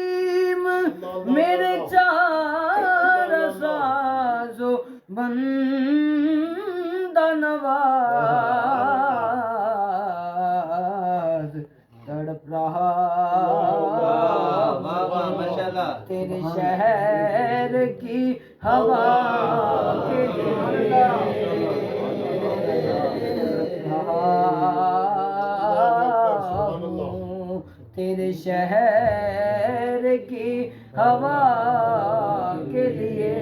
کریم میرے چار سازو بندہ نواز تڑپ رہا تیرے شہر کی ہوا کے لیے تیرے شہر کی ہوا کے لیے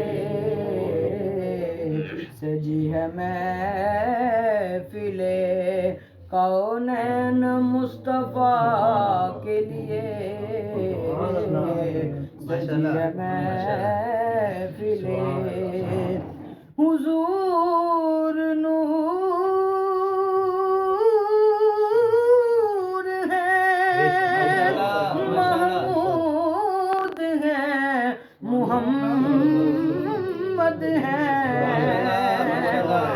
سجی ہے محفل کونین مصطفیٰ کے لیے سجی ہے محفل حضور نور ہے محمود ہے محمد ہے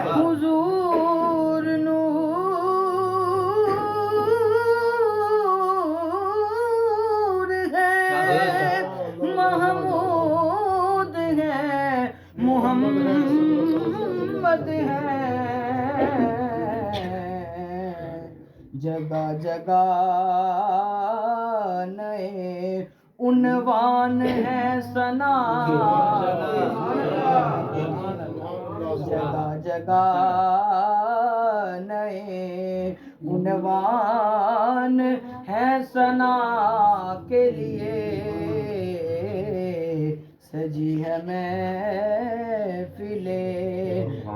حضور نور ہے محمود ہے محمد ہے جگہ جگہ نئے عنوان ہے ثنا جگہ جگہ نئے عنوان ہے ثنا کے لیے سجی ہے محفل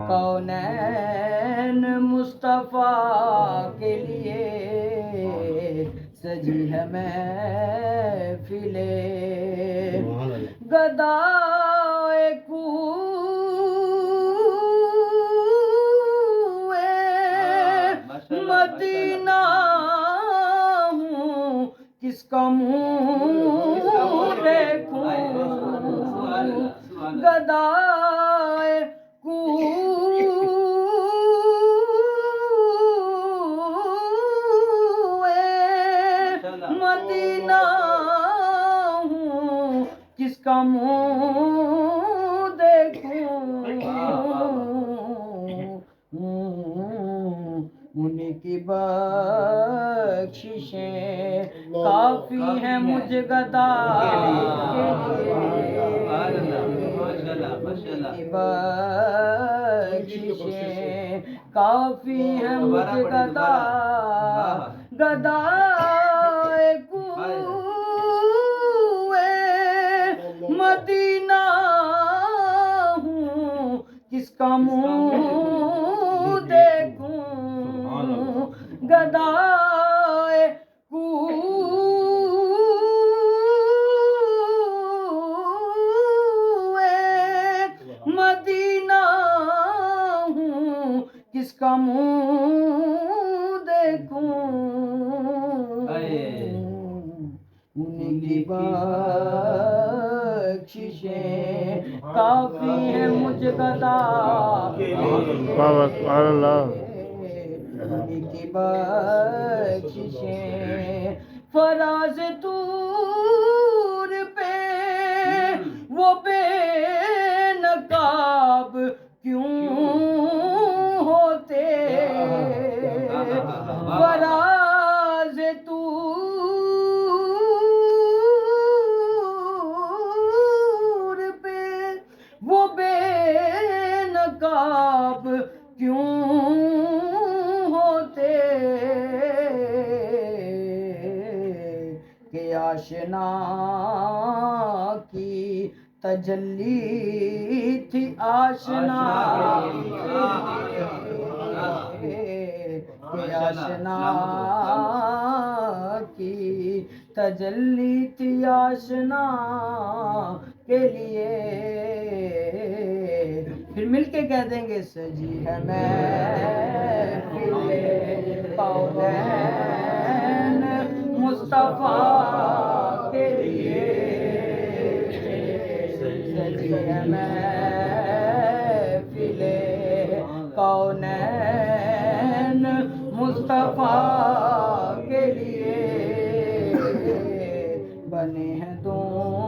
کونین مصطفیٰ کے لیے سجی ہے محفل گدائے کوئے مدینہ ہوں کس کا منہ دیکھوں گدائے مدینہ ہوں کس کا منہ دیکھوں انہیں کی بخششیں کافی ہیں مجھ گدا کے لیے بخششیں کافی ہیں مجھ گدا گدائے کوئے مدینہ ہوں کس کا منہ دیکھوں گدائے کوئے مدینہ ہوں کس کا منہ دیکھوں انہیں کی بخششیں کافی ہیں مجھ گدا کے لیے انہیں کی بخششیں فراز طور پہ وہ بے نقاب کیوں ہوتے فراز طور پہ وہ بے نقاب کیوں ہوتے کہ آشنا کی تجلی تھی آشنا کہ آشنا کی تجلی تھی آشنا کے لیے پھر مل کے کہہ دیں گے سجی ہے محفل کونین مصطفیٰ کے لیے سجی ہے محفل کونین مصطفیٰ کے لیے بنے ہیں دونوں